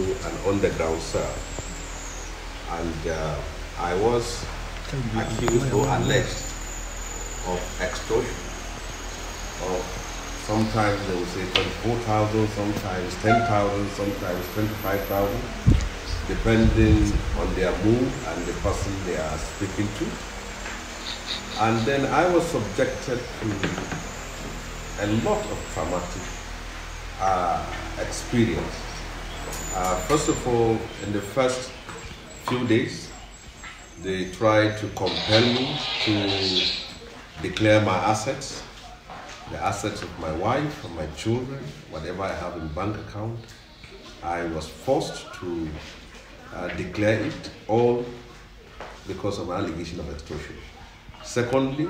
an underground cell. And I was accused or alleged of extortion. Of sometimes they would say 24,000, sometimes 10,000, sometimes 25,000, depending on their mood and the person they are speaking to. And then I was subjected to a lot of traumatic experience. First of all, in the first few days, they tried to compel me to declare my assets, the assets of my wife and my children, whatever I have in bank account. I was forced to declare it all because of an allegation of extortion. Secondly,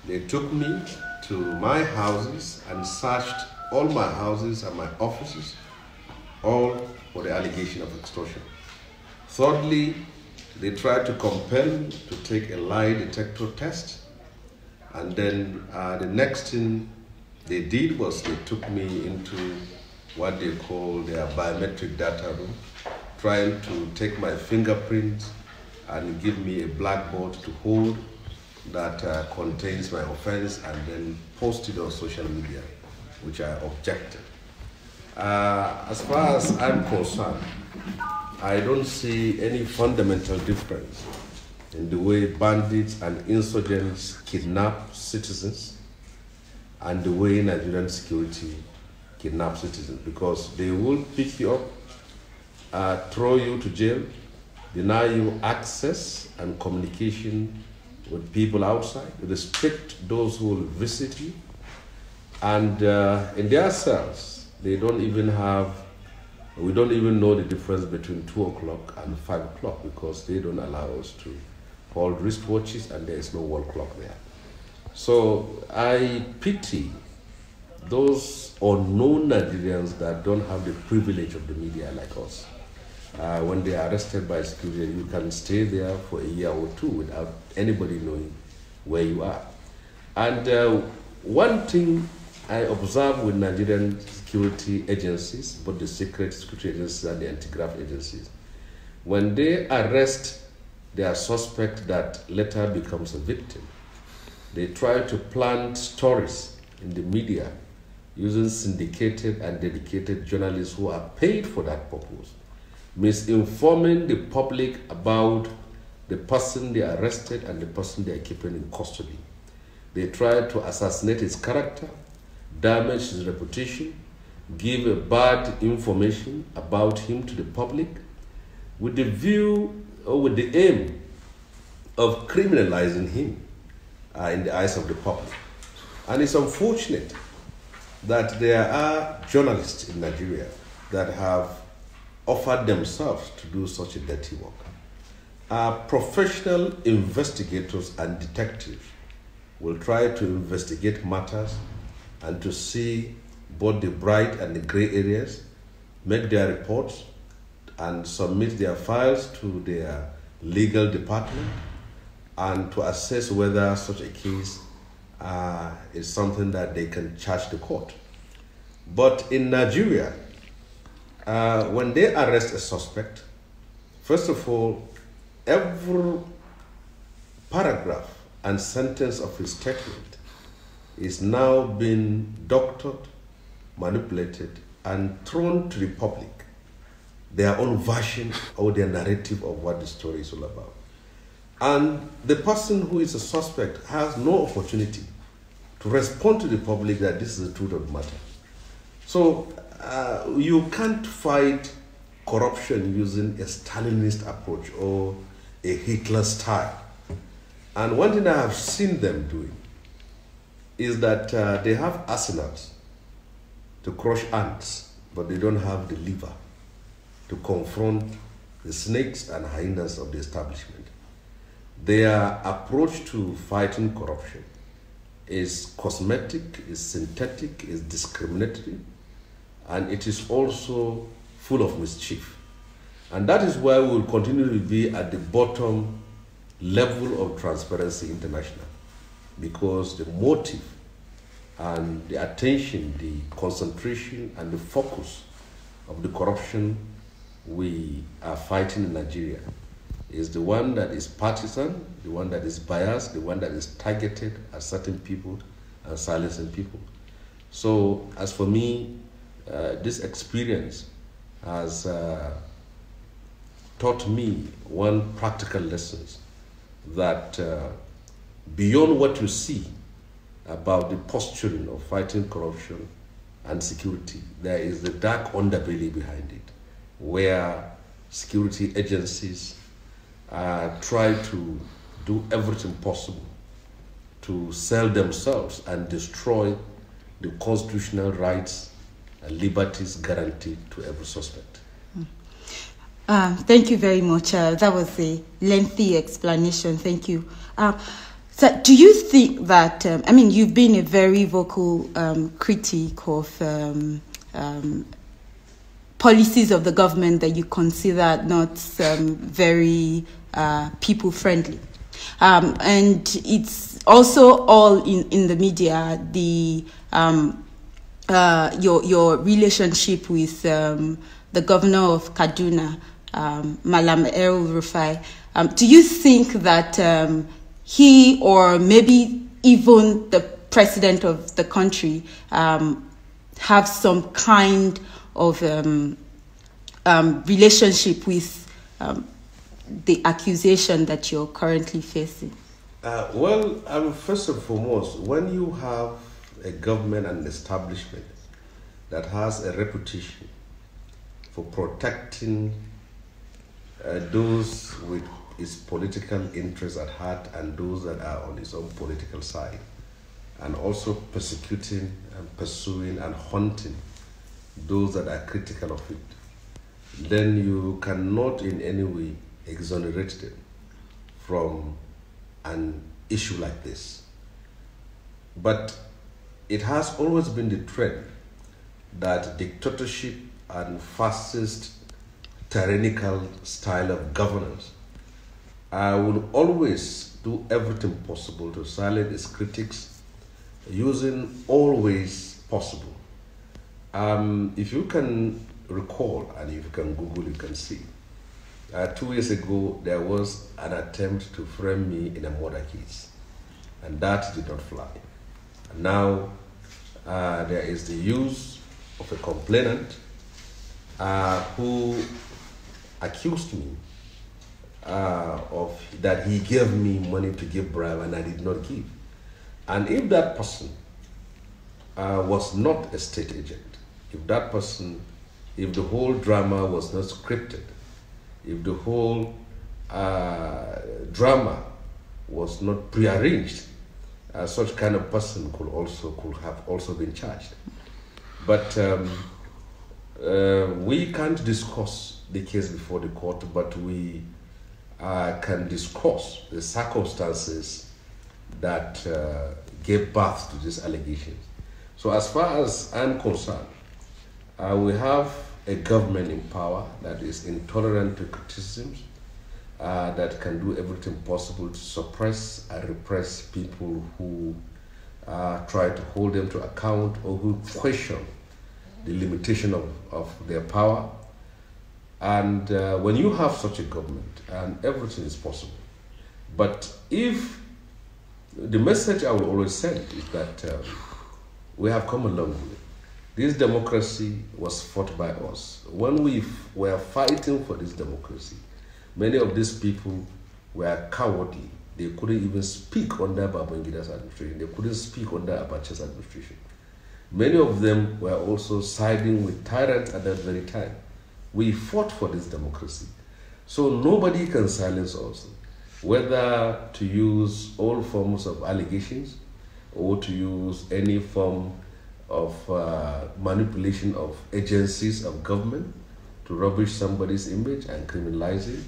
they took me to my houses and searched all my houses and my offices, all for the allegation of extortion. Thirdly, they tried to compel me to take a lie detector test. And then the next thing they did was they took me into what they call their biometric data room, trying to take my fingerprints and give me a blackboard to hold that contains my offense and then post it on social media, which I objected. As far as I'm concerned, I don't see any fundamental difference in the way bandits and insurgents kidnap citizens and the way Nigerian security kidnap citizens, because they will pick you up, throw you to jail, deny you access and communication with people outside, restrict those who will visit you, and in their cells, they don't even have, we don't even know the difference between 2 o'clock and 5 o'clock because they don't allow us to hold wristwatches and there is no wall clock there. So I pity those unknown Nigerians that don't have the privilege of the media like us. When they are arrested by security, you can stay there for a year or two without anybody knowing where you are. And one thing I observe with Nigerian security agencies, both the secret security agencies and the anti-graft agencies, when they arrest their suspect that later becomes a victim, they try to plant stories in the media using syndicated and dedicated journalists who are paid for that purpose, misinforming the public about the person they arrested and the person they are keeping in custody. They try to assassinate his character, damage his reputation, give a bad information about him to the public with the view or with the aim of criminalizing him in the eyes of the public. And it's unfortunate that there are journalists in Nigeria that have offered themselves to do such a dirty work. Professional investigators and detectives will try to investigate matters and to see both the bright and the gray areas, make their reports and submit their files to their legal department and to assess whether such a case is something that they can charge the court. But in Nigeria, when they arrest a suspect, first of all, every paragraph and sentence of his statement is now being doctored, manipulated, and thrown to the public, their own version or their narrative of what the story is all about. And the person who is a suspect has no opportunity to respond to the public that this is the truth of the matter. So you can't fight corruption using a Stalinist approach or a Hitler style. And one thing I have seen them doing is that they have arsenals to crush ants, but they don't have the liver to confront the snakes and hyenas of the establishment. Their approach to fighting corruption is cosmetic, is synthetic, is discriminatory, and it is also full of mischief. And that is why we will continue to be at the bottom level of Transparency International, because the motive and the attention, the concentration and the focus of the corruption we are fighting in Nigeria is the one that is partisan, the one that is biased, the one that is targeted at certain people and silencing people. So as for me, this experience has taught me one practical lesson, that beyond what you see about the posturing of fighting corruption and security, there is the dark underbelly behind it, where security agencies try to do everything possible to sell themselves and destroy the constitutional rights and liberties guaranteed to every suspect. Thank you very much. That was a lengthy explanation. Thank you. So do you think that, I mean, you've been a very vocal critic of policies of the government that you consider not very people-friendly. And it's also all in the media, your relationship with the governor of Kaduna, Malam El-Rufai. Do you think that he, or maybe even the president of the country, have some kind of relationship with the accusation that you're currently facing? Well, first and foremost, when you have a government and establishment that has a reputation for protecting those with its political interests at heart and those that are on its own political side, and also persecuting and pursuing and hunting those that are critical of it, then you cannot in any way exonerate them from an issue like this. But it has always been the trend that dictatorship and fascist tyrannical style of governance will always do everything possible to silence its critics, using all ways possible. If you can recall, and if you can Google, you can see, 2 years ago, there was an attempt to frame me in a murder case, and that did not fly. And now, there is the use of a complainant who accused me of that he gave me money to give bribe and I did not give. And if that person was not a state agent, if that person, if the whole drama was not scripted, if the whole drama was not prearranged, such kind of person could have also been charged. But we can't discuss the case before the court, but we can discuss the circumstances that gave birth to these allegations. So as far as I'm concerned, we have a government in power that is intolerant to criticisms, that can do everything possible to suppress and repress people who try to hold them to account or who question the limitation of their power. And when you have such a government, and everything is possible. But if the message I will always send is that we have come a long way. This democracy was fought by us. When we were fighting for this democracy, many of these people were cowardly. They couldn't even speak under Babangida's administration. They couldn't speak under Abacha's administration. Many of them were also siding with tyrants at that very time. We fought for this democracy. So nobody can silence us, whether to use all forms of allegations or to use any form of manipulation of agencies of government to rubbish somebody's image and criminalize it.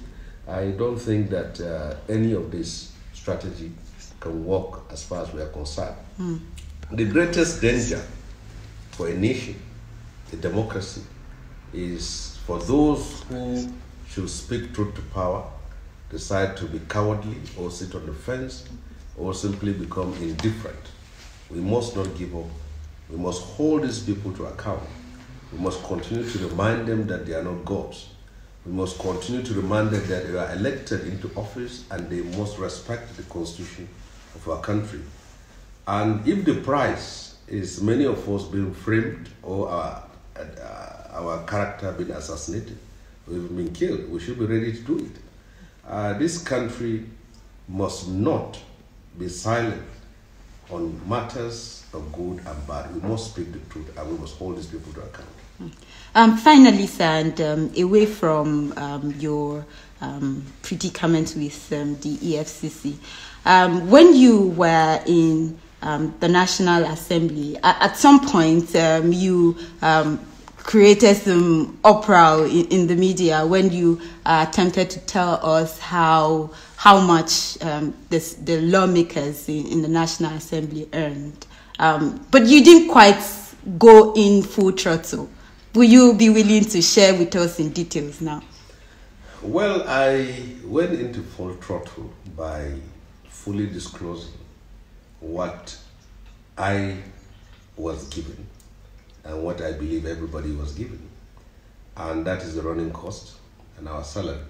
I don't think that any of this strategy can work as far as we are concerned. The greatest danger for a nation, a democracy, is for those who should speak truth to power, decide to be cowardly or sit on the fence or simply become indifferent. We must not give up. We must hold these people to account. We must continue to remind them that they are not gods. We must continue to remind them that they are elected into office and they must respect the constitution of our country. And if the price is many of us being framed or our character being assassinated, we've been killed, we should be ready to do it. This country must not be silent on matters of good and bad. We must speak the truth and we must hold these people to account. Finally, sir, and away from your predicament with the EFCC, when you were in the National Assembly, at some point you created some uproar in the media when you attempted to tell us how much the lawmakers in the National Assembly earned. But you didn't quite go in full throttle. Will you be willing to share with us in details now? Well, I went into full throttle by fully disclosing what I was given and what I believe everybody was given. And that is the running cost and our salary.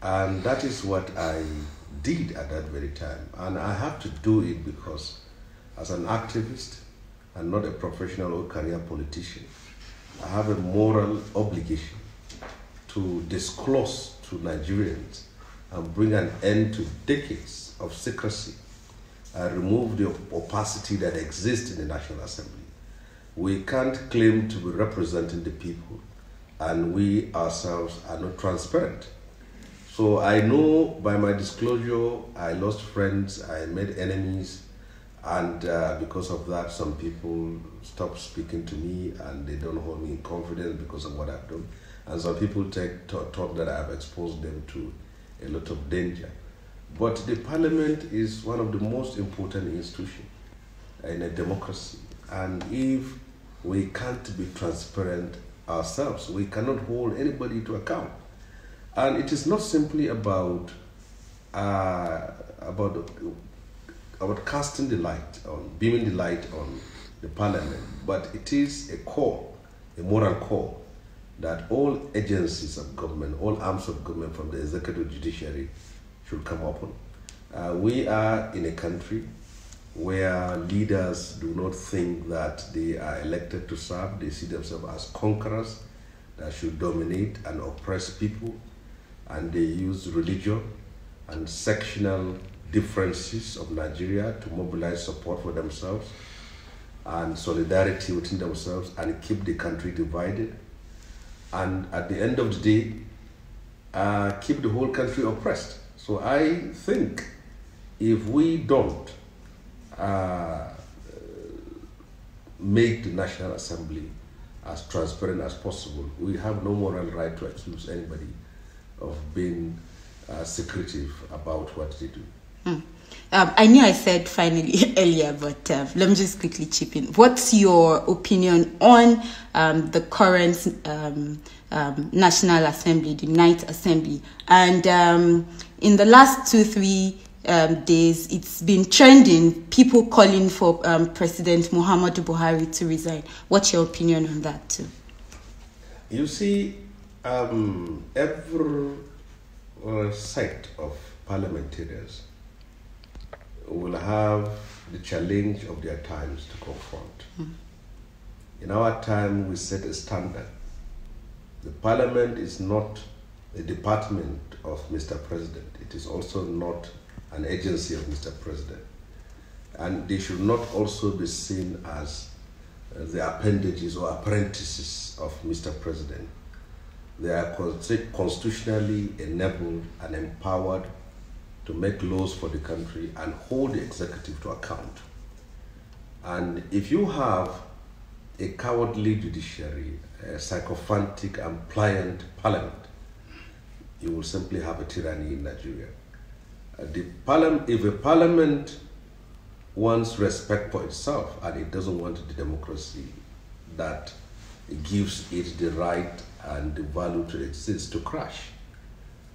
And that is what I did at that very time. And I have to do it because as an activist and not a professional or career politician, I have a moral obligation to disclose to Nigerians and bring an end to decades of secrecy and remove the opacity that exists in the National Assembly. We can't claim to be representing the people and we ourselves are not transparent. So I know by my disclosure, I lost friends, I made enemies, and because of that, some people stopped speaking to me and they don't hold me in confidence because of what I've done. And some people thought that I've exposed them to a lot of danger. But the parliament is one of the most important institutions in a democracy. And if we can't be transparent ourselves, we cannot hold anybody to account. And it is not simply about casting the light on, beaming the light on the parliament, but it is a call, a moral call, that all agencies of government, all arms of government from the executive judiciary should come upon. We are in a country where leaders do not think that they are elected to serve. They see themselves as conquerors that should dominate and oppress people, and they use religion and sectional differences of Nigeria to mobilize support for themselves and solidarity within themselves and keep the country divided. And at the end of the day, keep the whole country oppressed. So I think if we don't make the National Assembly as transparent as possible, we have no moral right to accuse anybody of being secretive about what they do. I knew I said finally earlier, but let me just quickly chip in. What's your opinion on the current National Assembly, the Ninth Assembly? And in the last 2-3 days, it's been trending, people calling for President Muhammadu Buhari to resign. What's your opinion on that too? You see, every sect of parliamentarians will have the challenge of their times to confront. In our time, we set a standard. The parliament is not a department of Mr. President. It is also not an agency of Mr. President. And they should not also be seen as the appendages or apprentices of Mr. President. They are constitutionally enabled and empowered to make laws for the country and hold the executive to account. And if you have a cowardly judiciary, a sycophantic and pliant parliament, you will simply have a tyranny in Nigeria. If a parliament wants respect for itself and it doesn't want the democracy that gives it the right and the value to exist to crash,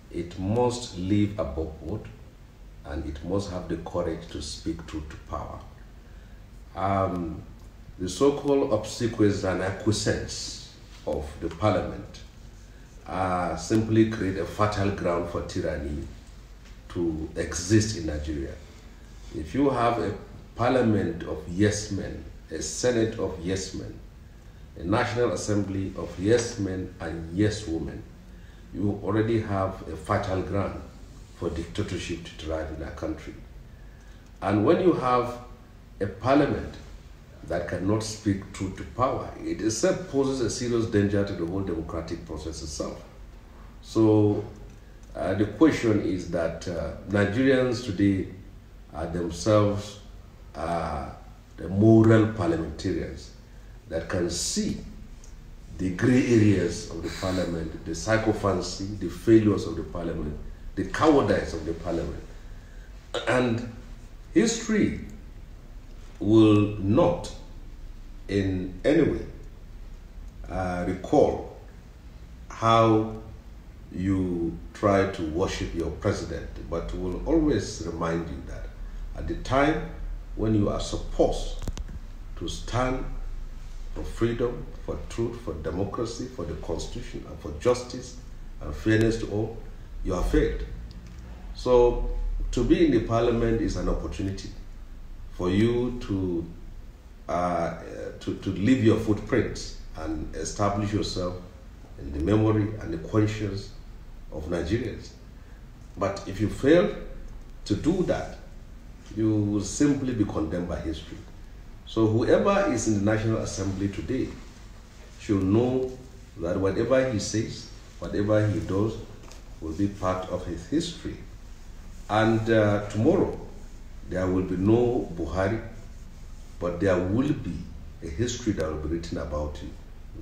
it must live above board and it must have the courage to speak truth to power. The so-called obsequies and acquiescence of the parliament simply create a fertile ground for tyranny to exist in Nigeria. If you have a parliament of yes men, a senate of yes men, a national assembly of yes men and yes women, you already have a fertile ground for dictatorship to thrive in our country. And when you have a parliament that cannot speak truth to power, it itself poses a serious danger to the whole democratic process itself. So the question is that Nigerians today are themselves the moral parliamentarians that can see the gray areas of the parliament, the sycophancy, the failures of the parliament, the cowardice of the parliament. And history will not in any way recall how you try to worship your president, but will always remind you that at the time when you are supposed to stand for freedom, for truth, for democracy, for the constitution, and for justice and fairness to all, you have failed. So to be in the parliament is an opportunity for you to leave your footprints and establish yourself in the memory and the conscience of Nigerians. But if you fail to do that, you will simply be condemned by history. So whoever is in the National Assembly today should know that whatever he says, whatever he does, will be part of his history. And tomorrow, there will be no Buhari, but there will be a history that will be written about you.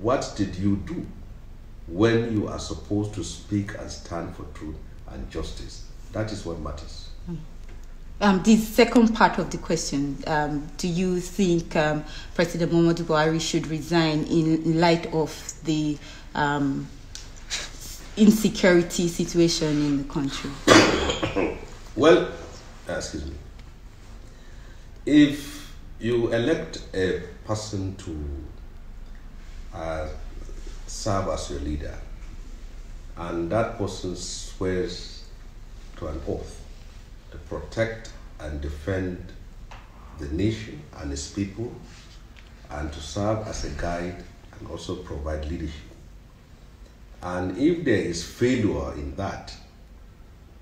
What did you do when you are supposed to speak and stand for truth and justice? That is what matters. The second part of the question, do you think President Muhammadu Buhari should resign in light of the insecurity situation in the country? Well, excuse me. If you elect a person to serve as your leader, and that person swears to an oath to protect and defend the nation and its people, and to serve as a guide and also provide leadership. And if there is failure in that,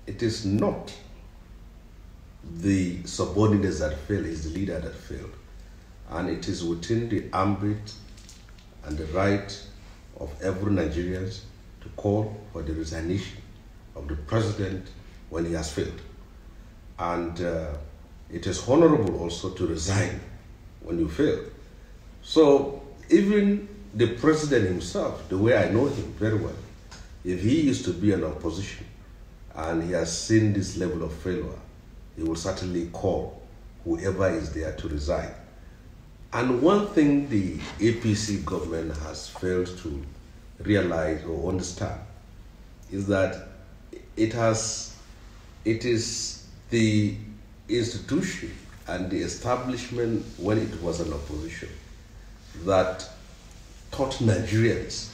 it is not the subordinates that fail, it's the leader that failed. And it is within the ambit and the right of every Nigerian to call for the resignation of the president when he has failed. And it is honorable also to resign when you fail. So even the president himself, the way I know him very well, if he is to be an opposition and he has seen this level of failure, he will certainly call whoever is there to resign. And one thing the APC government has failed to realize or understand is that it is the institution and the establishment when it was an opposition that taught Nigerians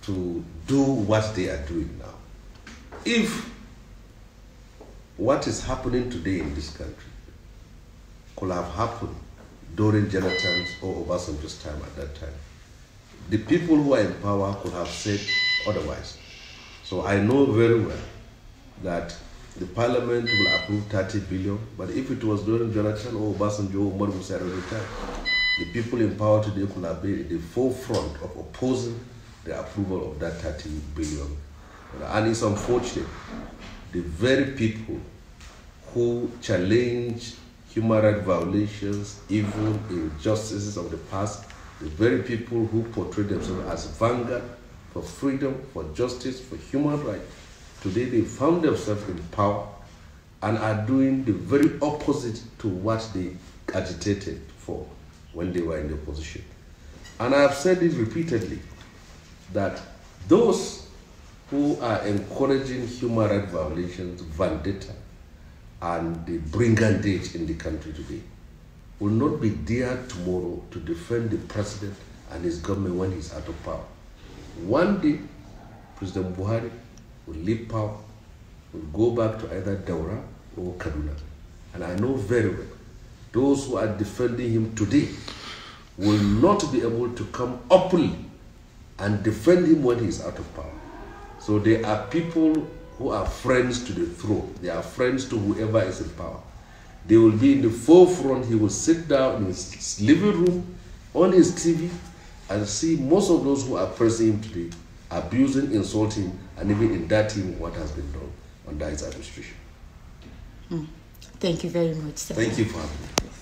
to do what they are doing now. If what is happening today in this country could have happened during Jonathan's or Obasanjo's time at that time, the people who are in power could have said otherwise. So I know very well that the parliament will approve 30 billion, but if it was during Jonathan or Obasanjo or Umaru Musa at the time, the people in power today could have been at the forefront of opposing the approval of that 30 billion. And it's unfortunate, the very people who challenge human rights violations, evil, injustices of the past, the very people who portray themselves as vanguard for freedom, for justice, for human rights, today they found themselves in power and are doing the very opposite to what they agitated for when they were in the opposition. And I have said this repeatedly, that those who are encouraging human rights violations, vendetta, and the brigandage in the country today will not be there tomorrow to defend the president and his government when he's out of power. One day, President Buhari will leave power, will go back to either Daura or Kaduna. And I know very well, those who are defending him today will not be able to come openly and defend him when he is out of power. So they are people who are friends to the throne. They are friends to whoever is in power. They will be in the forefront. He will sit down in his living room, on his TV, and see most of those who are pressing him today abusing, insulting, and even indicting what has been done under his administration. Thank you very much, sir. Thank you for having me.